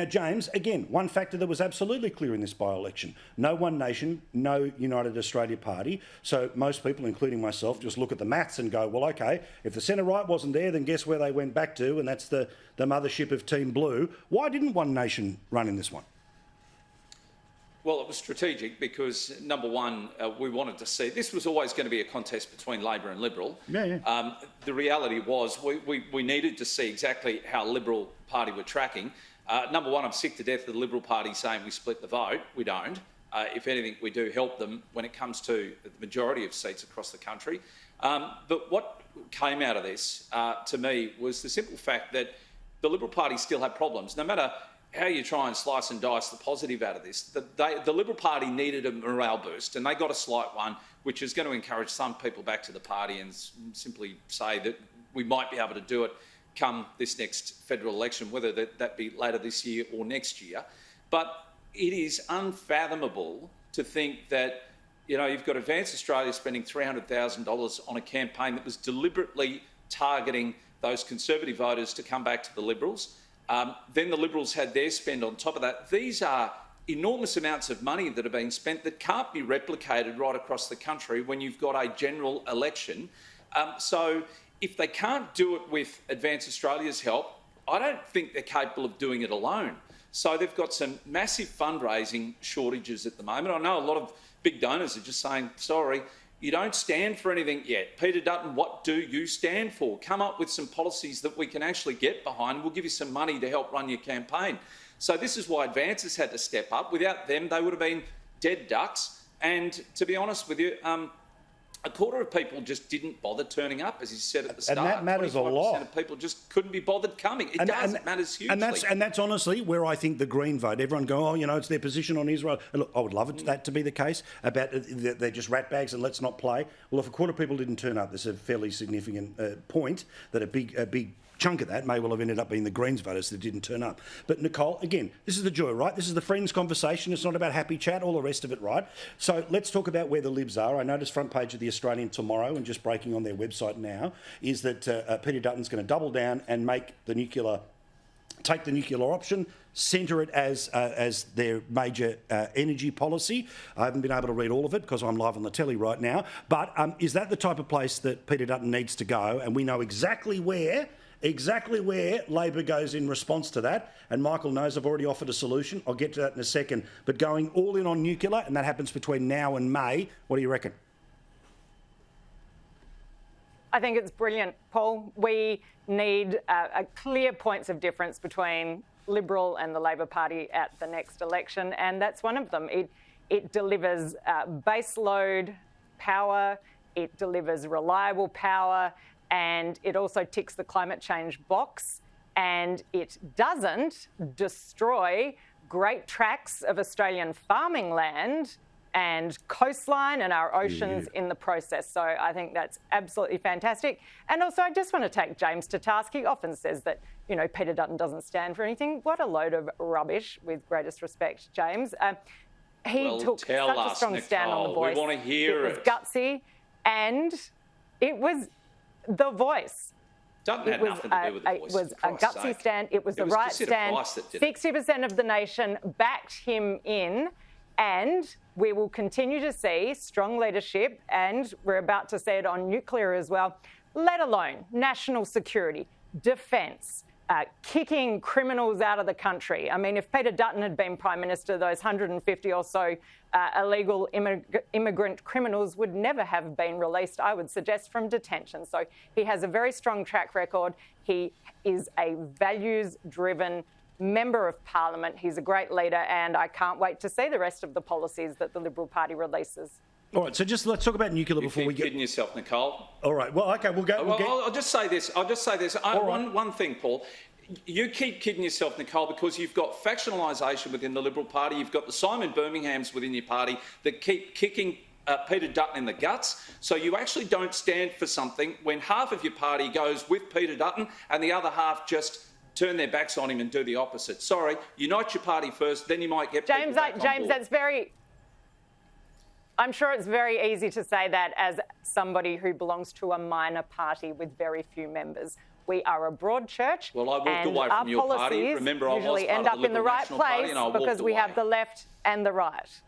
Now, James, again, one factor that was absolutely clear in this by-election, no one nation, no United Australia Party. So most people, including myself, just look at the maths and go, well, OK, if the centre-right wasn't there, then guess where they went back to, and that's the mothership of Team Blue. Why didn't one nation run in this one? Well, it was strategic because, number one, we wanted to see... This was always going to be a contest between Labor and Liberal. Yeah. The reality was we needed to see exactly how Liberal Party were tracking. Number one, I'm sick to death of the Liberal Party saying we split the vote. We don't. If anything, we do help them when it comes to the majority of seats across the country. But what came out of this, to me, was the simple fact that the Liberal Party still had problems. No matter how you try and slice and dice the positive out of this, the Liberal Party needed a morale boost, and they got a slight one, which is going to encourage some people back to the party and simply say that we might be able to do it come this next federal election, whether that be later this year or next year. But it is unfathomable to think that, you know, you've got Advance Australia spending $300,000 on a campaign that was deliberately targeting those Conservative voters to come back to the Liberals. Then the Liberals had their spend on top of that. These are enormous amounts of money that are being spent that can't be replicated right across the country when you've got a general election. So if they can't do it with Advance Australia's help, I don't think they're capable of doing it alone. So they've got some massive fundraising shortages at the moment. I know a lot of big donors are just saying, sorry, you don't stand for anything yet. Peter Dutton, what do you stand for? Come up with some policies that we can actually get behind. We'll give you some money to help run your campaign. So this is why Advance has had to step up. Without them, they would have been dead ducks. And to be honest with you, a quarter of people just didn't bother turning up, as you said at the start. And that matters a lot. 25% of people just couldn't be bothered coming. It matters hugely. And that's honestly where I think the Green vote, everyone go, oh, you know, it's their position on Israel. And look, I would love that to be the case, about they're just ratbags and let's not play. Well, if a quarter of people didn't turn up, there's a fairly significant point that a big chunk of that may well have ended up being the Greens voters that didn't turn up. But Nicole, again, this is the joy, right? This is the friends conversation. It's not about happy chat, all the rest of it, right? So let's talk about where the Libs are. I noticed front page of the Australian tomorrow, and just breaking on their website now, is that Peter Dutton's going to double down and take the nuclear option, centre it as their major energy policy. I haven't been able to read all of it because I'm live on the telly right now. But is that the type of place that Peter Dutton needs to go? And we know exactly where Labor goes in response to that. And Michael knows I've already offered a solution. I'll get to that in a second. But going all in on nuclear, and that happens between now and May, what do you reckon? I think it's brilliant, Paul. We need a clear points of difference between Liberal and the Labor Party at the next election, and that's one of them. It delivers baseload power, it delivers reliable power, and it also ticks the climate change box, and it doesn't destroy great tracts of Australian farming land and coastline and our oceans in the process. So I think that's absolutely fantastic. And also, I just want to take James to task. He often says that, you know, Peter Dutton doesn't stand for anything. What a load of rubbish, with greatest respect, James. He took such a strong stand on The Voice. We want to hear it. It was gutsy, and it was The Voice. Dutton had nothing to do with The Voice. It was a gutsy stand. It was the right stand. 60% of the nation backed him in, and we will continue to see strong leadership, and we're about to see it on nuclear as well, let alone national security, defence, kicking criminals out of the country. I mean, if Peter Dutton had been Prime Minister, those 150 or so illegal immigrant criminals would never have been released, I would suggest, from detention. So he has a very strong track record. He is a values-driven Member of Parliament. He's a great leader, and I can't wait to see the rest of the policies that the Liberal Party releases. All right, so just let's talk about nuclear before we get... You're kidding yourself, Nicole. All right, well, OK, we'll go... I'll just say this. One thing, Paul. You keep kidding yourself, Nicole, because you've got factionalisation within the Liberal Party. You've got the Simon Birminghams within your party that keep kicking Peter Dutton in the guts. So you actually don't stand for something when half of your party goes with Peter Dutton and the other half just turn their backs on him and do the opposite. Sorry, unite your party first, then you might get James, that's very... I'm sure it's very easy to say that as somebody who belongs to a minor party with very few members. We are a broad church. Well, I walked and away our from your party. policies Remember, I was usually part end of up the in the Liberal right National Party place and I walked because we away. have the left and the right.